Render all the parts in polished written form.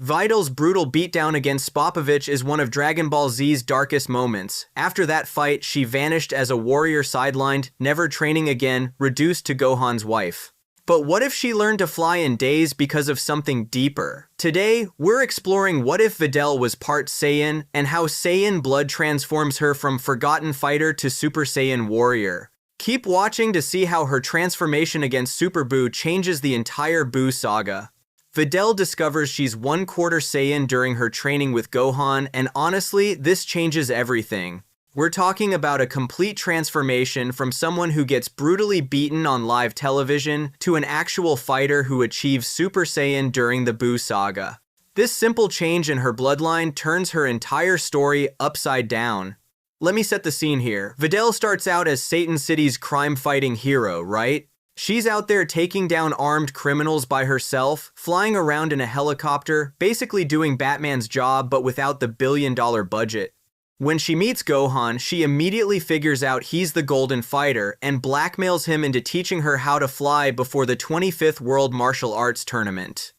Videl's brutal beatdown against Spopovich is one of Dragon Ball Z's darkest moments. After that fight, she vanished as a warrior sidelined, never training again, reduced to Gohan's wife. But what if she learned to fly in days because of something deeper? Today, we're exploring what if Videl was part Saiyan and how Saiyan blood transforms her from forgotten fighter to Super Saiyan warrior. Keep watching to see how her transformation against Super Buu changes the entire Buu saga. Videl discovers she's 1/4 Saiyan during her training with Gohan, and honestly, this changes everything. We're talking about a complete transformation from someone who gets brutally beaten on live television to an actual fighter who achieves Super Saiyan during the Buu saga. This simple change in her bloodline turns her entire story upside down. Let me set the scene here. Videl starts out as Satan City's crime-fighting hero, right? She's out there taking down armed criminals by herself, flying around in a helicopter, basically doing Batman's job but without the billion-dollar budget. When she meets Gohan, she immediately figures out he's the Golden Fighter and blackmails him into teaching her how to fly before the 25th World Martial Arts Tournament.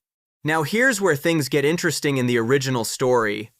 Now here's where things get interesting in the original story.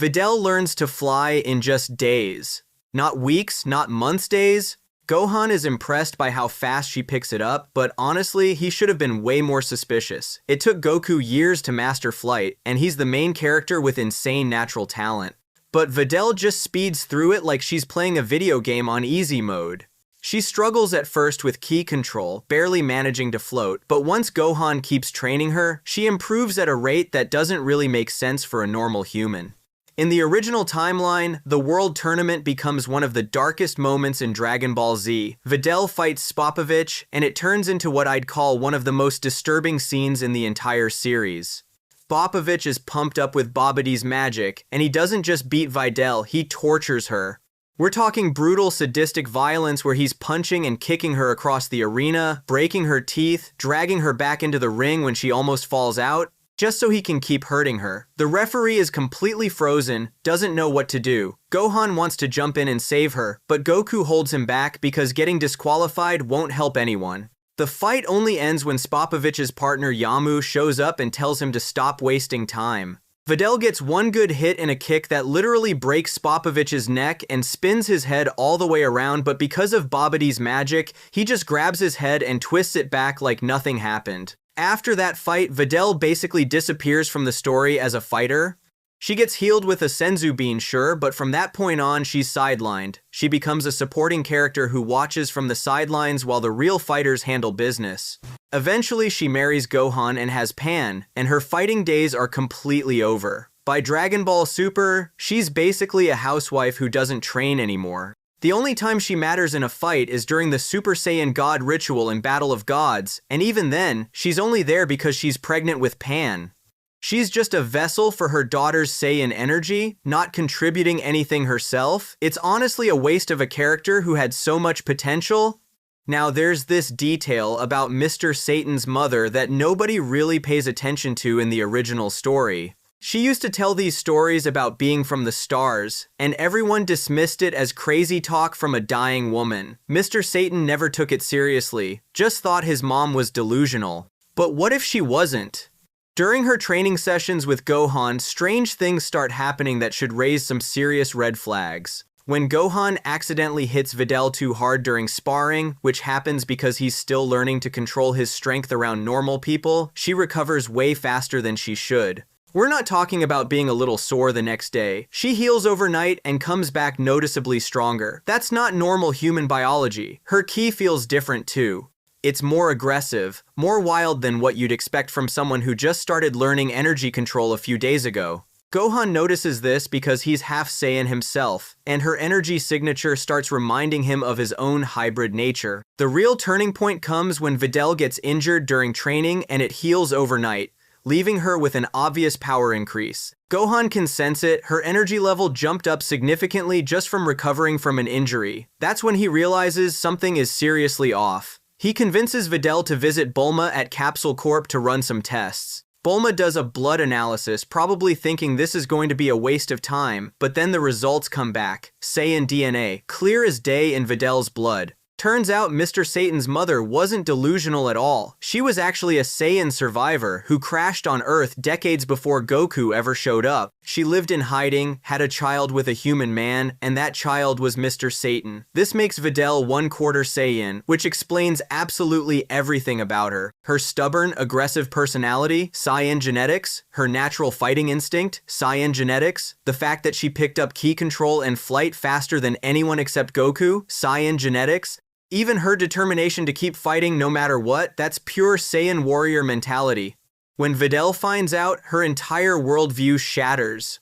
Videl learns to fly in just days. Not weeks, not months days. Gohan is impressed by how fast she picks it up, but honestly, he should have been way more suspicious. It took Goku years to master flight, and he's the main character with insane natural talent. But Videl just speeds through it like she's playing a video game on easy mode. She struggles at first with ki control, barely managing to float, but once Gohan keeps training her, she improves at a rate that doesn't really make sense for a normal human. In the original timeline, the World Tournament becomes one of the darkest moments in Dragon Ball Z. Videl fights Spopovich, and it turns into what I'd call one of the most disturbing scenes in the entire series. Spopovich is pumped up with Babidi's magic, and he doesn't just beat Videl, he tortures her. We're talking brutal, sadistic violence where he's punching and kicking her across the arena, breaking her teeth, dragging her back into the ring when she almost falls out, just so he can keep hurting her. The referee is completely frozen, doesn't know what to do. Gohan wants to jump in and save her, but Goku holds him back because getting disqualified won't help anyone. The fight only ends when Spopovich's partner Yamu shows up and tells him to stop wasting time. Videl gets one good hit in a kick that literally breaks Spopovich's neck and spins his head all the way around, but because of Babidi's magic, he just grabs his head and twists it back like nothing happened. After that fight, Videl basically disappears from the story as a fighter. She gets healed with a Senzu Bean, sure, but from that point on, she's sidelined. She becomes a supporting character who watches from the sidelines while the real fighters handle business. Eventually, she marries Gohan and has Pan, and her fighting days are completely over. By Dragon Ball Super, she's basically a housewife who doesn't train anymore. The only time she matters in a fight is during the Super Saiyan God ritual in Battle of Gods, and even then, she's only there because she's pregnant with Pan. She's just a vessel for her daughter's Saiyan energy, not contributing anything herself. It's honestly a waste of a character who had so much potential. Now there's this detail about Mr. Satan's mother that nobody really pays attention to in the original story. She used to tell these stories about being from the stars, and everyone dismissed it as crazy talk from a dying woman. Mr. Satan never took it seriously, just thought his mom was delusional. But what if she wasn't? During her training sessions with Gohan, strange things start happening that should raise some serious red flags. When Gohan accidentally hits Videl too hard during sparring, which happens because he's still learning to control his strength around normal people, she recovers way faster than she should. We're not talking about being a little sore the next day. She heals overnight and comes back noticeably stronger. That's not normal human biology. Her ki feels different too. It's more aggressive, more wild than what you'd expect from someone who just started learning energy control a few days ago. Gohan notices this because he's half Saiyan himself, and her energy signature starts reminding him of his own hybrid nature. The real turning point comes when Videl gets injured during training and it heals overnight, leaving her with an obvious power increase. Gohan can sense it, her energy level jumped up significantly just from recovering from an injury. That's when he realizes something is seriously off. He convinces Videl to visit Bulma at Capsule Corp to run some tests. Bulma does a blood analysis, probably thinking this is going to be a waste of time, but then the results come back. Saiyan DNA, clear as day in Videl's blood. Turns out Mr. Satan's mother wasn't delusional at all. She was actually a Saiyan survivor who crashed on Earth decades before Goku ever showed up. She lived in hiding, had a child with a human man, and that child was Mr. Satan. This makes Videl 1/4 Saiyan, which explains absolutely everything about her. Her stubborn, aggressive personality, Saiyan genetics, her natural fighting instinct, Saiyan genetics, the fact that she picked up ki control and flight faster than anyone except Goku, Saiyan genetics, even her determination to keep fighting no matter what, that's pure Saiyan warrior mentality. When Videl finds out, her entire worldview shatters.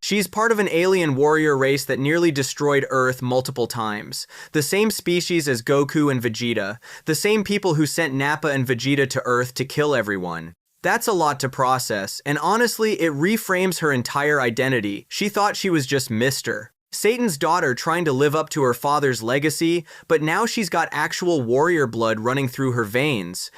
She's part of an alien warrior race that nearly destroyed Earth multiple times. The same species as Goku and Vegeta. The same people who sent Nappa and Vegeta to Earth to kill everyone. That's a lot to process, and honestly, it reframes her entire identity. She thought she was just Mr. Satan's daughter trying to live up to her father's legacy, but now she's got actual warrior blood running through her veins.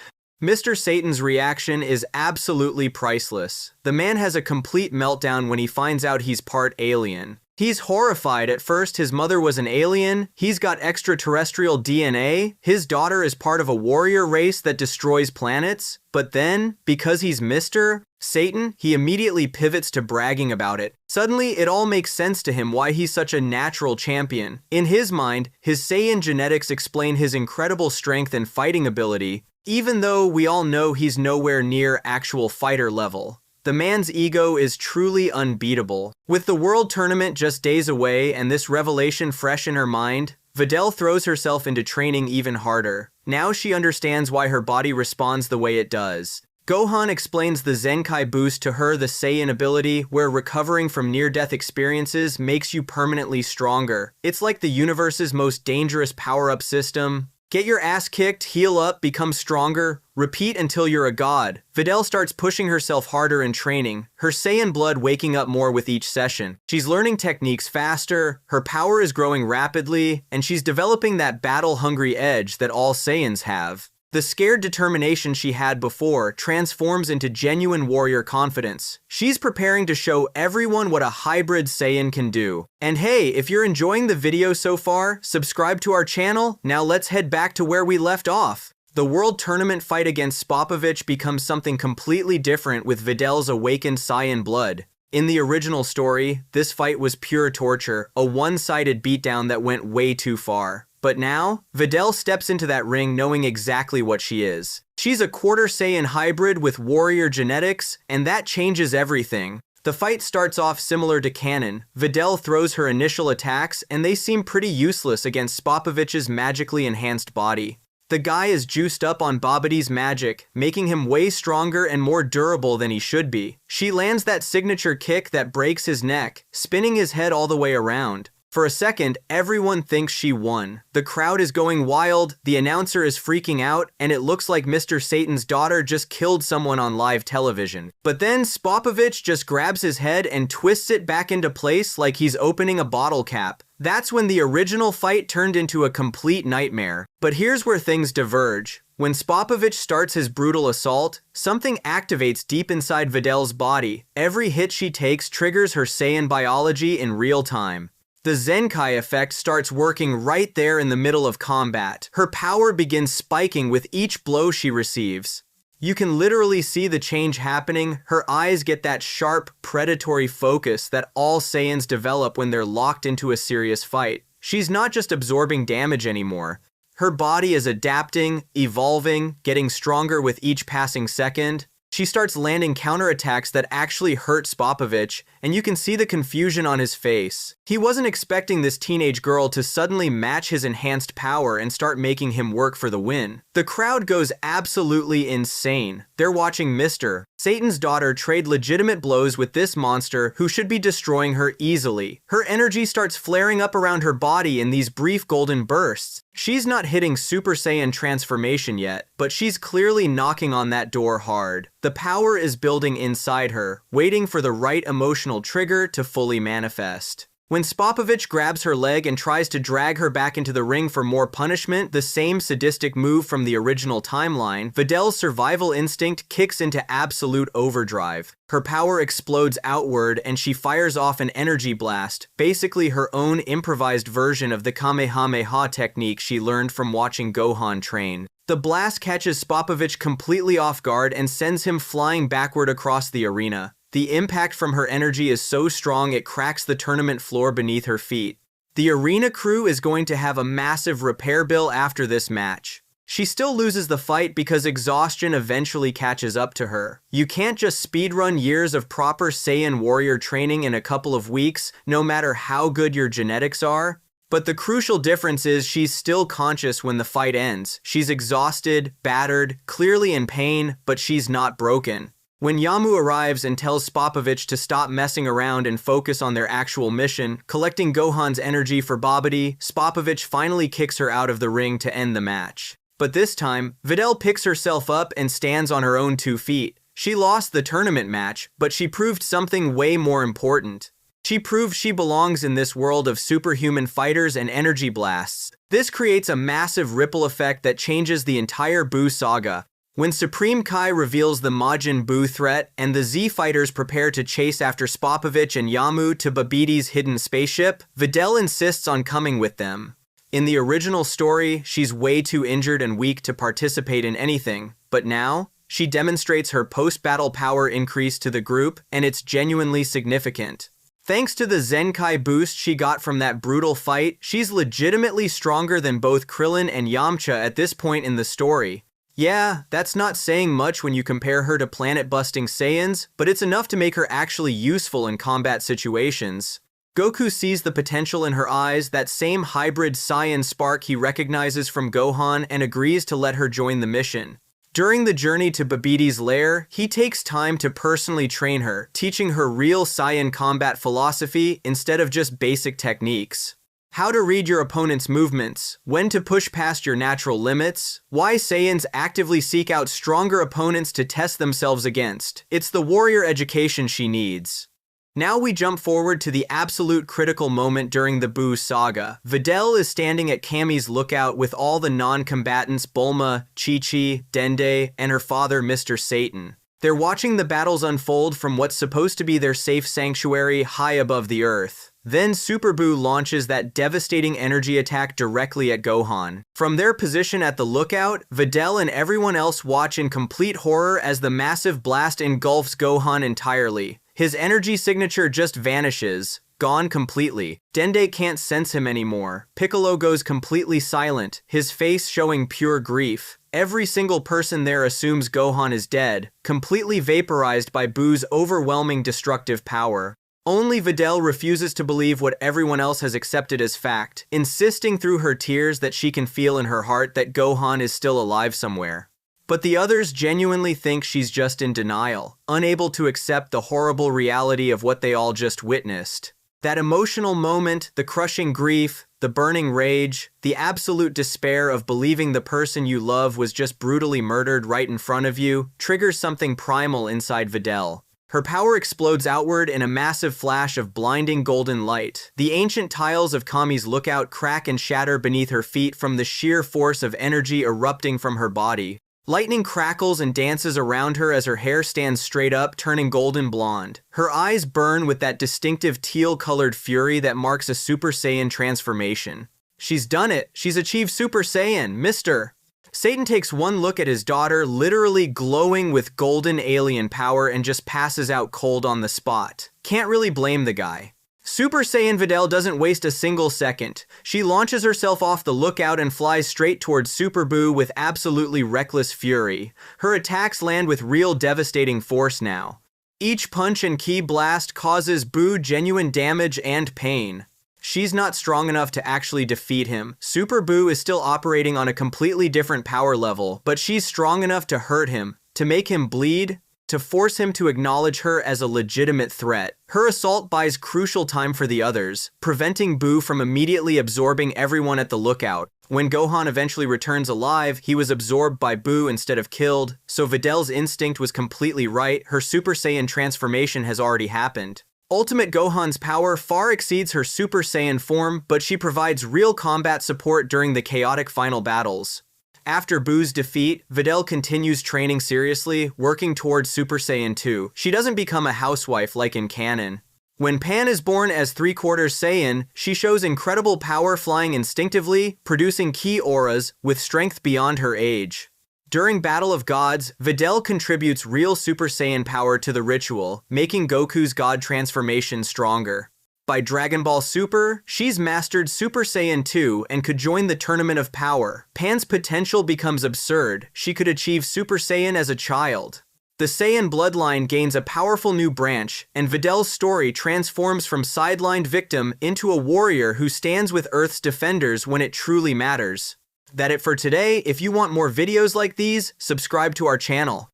Mr. Satan's reaction is absolutely priceless. The man has a complete meltdown when he finds out he's part alien. He's horrified at first. His mother was an alien, he's got extraterrestrial DNA, his daughter is part of a warrior race that destroys planets, but then, because he's Mr. Satan, he immediately pivots to bragging about it. Suddenly, it all makes sense to him why he's such a natural champion. In his mind, his Saiyan genetics explain his incredible strength and fighting ability, even though we all know he's nowhere near actual fighter level. The man's ego is truly unbeatable. With the World Tournament just days away and this revelation fresh in her mind, Videl throws herself into training even harder. Now she understands why her body responds the way it does. Gohan explains the Zenkai boost to her, the Saiyan ability, where recovering from near-death experiences makes you permanently stronger. It's like the universe's most dangerous power-up system. Get your ass kicked, heal up, become stronger, repeat until you're a god. Videl starts pushing herself harder in training, her Saiyan blood waking up more with each session. She's learning techniques faster, her power is growing rapidly, and she's developing that battle-hungry edge that all Saiyans have. The scared determination she had before transforms into genuine warrior confidence. She's preparing to show everyone what a hybrid Saiyan can do. And hey, if you're enjoying the video so far, subscribe to our channel. Now let's head back to where we left off. The World Tournament fight against Spopovich becomes something completely different with Videl's awakened Saiyan blood. In the original story, this fight was pure torture, a one-sided beatdown that went way too far. But now, Videl steps into that ring knowing exactly what she is. She's a quarter Saiyan hybrid with warrior genetics, and that changes everything. The fight starts off similar to canon. Videl throws her initial attacks, and they seem pretty useless against Spopovich's magically enhanced body. The guy is juiced up on Babidi's magic, making him way stronger and more durable than he should be. She lands that signature kick that breaks his neck, spinning his head all the way around. For a second, everyone thinks she won. The crowd is going wild, the announcer is freaking out, and it looks like Mr. Satan's daughter just killed someone on live television. But then Spopovich just grabs his head and twists it back into place like he's opening a bottle cap. That's when the original fight turned into a complete nightmare. But here's where things diverge. When Spopovich starts his brutal assault, something activates deep inside Videl's body. Every hit she takes triggers her Saiyan biology in real time. The Zenkai effect starts working right there in the middle of combat. Her power begins spiking with each blow she receives. You can literally see the change happening. Her eyes get that sharp, predatory focus that all Saiyans develop when they're locked into a serious fight. She's not just absorbing damage anymore. Her body is adapting, evolving, getting stronger with each passing second. She starts landing counterattacks that actually hurt Spopovich, and you can see the confusion on his face. He wasn't expecting this teenage girl to suddenly match his enhanced power and start making him work for the win. The crowd goes absolutely insane. They're watching Mr. Satan's daughter trade legitimate blows with this monster who should be destroying her easily. Her energy starts flaring up around her body in these brief golden bursts. She's not hitting Super Saiyan transformation yet, but she's clearly knocking on that door hard. The power is building inside her, waiting for the right emotional trigger to fully manifest. When Spopovich grabs her leg and tries to drag her back into the ring for more punishment, the same sadistic move from the original timeline, Videl's survival instinct kicks into absolute overdrive. Her power explodes outward and she fires off an energy blast, basically her own improvised version of the Kamehameha technique she learned from watching Gohan train. The blast catches Spopovich completely off guard and sends him flying backward across the arena. The impact from her energy is so strong it cracks the tournament floor beneath her feet. The arena crew is going to have a massive repair bill after this match. She still loses the fight because exhaustion eventually catches up to her. You can't just speedrun years of proper Saiyan warrior training in a couple of weeks, no matter how good your genetics are. But the crucial difference is she's still conscious when the fight ends. She's exhausted, battered, clearly in pain, but she's not broken. When Yamu arrives and tells Spopovich to stop messing around and focus on their actual mission, collecting Gohan's energy for Babidi, Spopovich finally kicks her out of the ring to end the match. But this time, Videl picks herself up and stands on her own 2 feet. She lost the tournament match, but she proved something way more important. She proved she belongs in this world of superhuman fighters and energy blasts. This creates a massive ripple effect that changes the entire Buu saga. When Supreme Kai reveals the Majin Buu threat and the Z fighters prepare to chase after Spopovich and Yamu to Babidi's hidden spaceship, Videl insists on coming with them. In the original story, she's way too injured and weak to participate in anything, but now, she demonstrates her post-battle power increase to the group, and it's genuinely significant. Thanks to the Zenkai boost she got from that brutal fight, she's legitimately stronger than both Krillin and Yamcha at this point in the story. Yeah, that's not saying much when you compare her to planet-busting Saiyans, but it's enough to make her actually useful in combat situations. Goku sees the potential in her eyes, that same hybrid Saiyan spark he recognizes from Gohan, and agrees to let her join the mission. During the journey to Babidi's lair, he takes time to personally train her, teaching her real Saiyan combat philosophy instead of just basic techniques. How to read your opponent's movements, when to push past your natural limits, why Saiyans actively seek out stronger opponents to test themselves against. It's the warrior education she needs. Now we jump forward to the absolute critical moment during the Buu saga. Videl is standing at Kami's lookout with all the non-combatants Bulma, Chi-Chi, Dende, and her father Mr. Satan. They're watching the battles unfold from what's supposed to be their safe sanctuary high above the earth. Then Super Buu launches that devastating energy attack directly at Gohan. From their position at the lookout, Videl and everyone else watch in complete horror as the massive blast engulfs Gohan entirely. His energy signature just vanishes, gone completely. Dende can't sense him anymore. Piccolo goes completely silent, his face showing pure grief. Every single person there assumes Gohan is dead, completely vaporized by Buu's overwhelming destructive power. Only Videl refuses to believe what everyone else has accepted as fact, insisting through her tears that she can feel in her heart that Gohan is still alive somewhere. But the others genuinely think she's just in denial, unable to accept the horrible reality of what they all just witnessed. That emotional moment, the crushing grief, the burning rage, the absolute despair of believing the person you love was just brutally murdered right in front of you, triggers something primal inside Videl. Her power explodes outward in a massive flash of blinding golden light. The ancient tiles of Kami's lookout crack and shatter beneath her feet from the sheer force of energy erupting from her body. Lightning crackles and dances around her as her hair stands straight up, turning golden blonde. Her eyes burn with that distinctive teal-colored fury that marks a Super Saiyan transformation. She's done it! She's achieved Super Saiyan, Mr. Satan takes one look at his daughter, literally glowing with golden alien power, and just passes out cold on the spot. Can't really blame the guy. Super Saiyan Videl doesn't waste a single second. She launches herself off the lookout and flies straight towards Super Buu with absolutely reckless fury. Her attacks land with real devastating force now. Each punch and ki blast causes Buu genuine damage and pain. She's not strong enough to actually defeat him. Super Buu is still operating on a completely different power level, but she's strong enough to hurt him, to make him bleed, to force him to acknowledge her as a legitimate threat. Her assault buys crucial time for the others, preventing Buu from immediately absorbing everyone at the lookout. When Gohan eventually returns alive, he was absorbed by Buu instead of killed, so Videl's instinct was completely right. Her Super Saiyan transformation has already happened. Ultimate Gohan's power far exceeds her Super Saiyan form, but she provides real combat support during the chaotic final battles. After Buu's defeat, Videl continues training seriously, working towards Super Saiyan 2. She doesn't become a housewife like in canon. When Pan is born as 3/4 Saiyan, she shows incredible power, flying instinctively, producing key auras, with strength beyond her age. During Battle of Gods, Videl contributes real Super Saiyan power to the ritual, making Goku's God transformation stronger. By Dragon Ball Super, she's mastered Super Saiyan 2 and could join the Tournament of Power. Pan's potential becomes absurd. She could achieve Super Saiyan as a child. The Saiyan bloodline gains a powerful new branch, and Videl's story transforms from sidelined victim into a warrior who stands with Earth's defenders when it truly matters. That's it for today. If you want more videos like these, subscribe to our channel.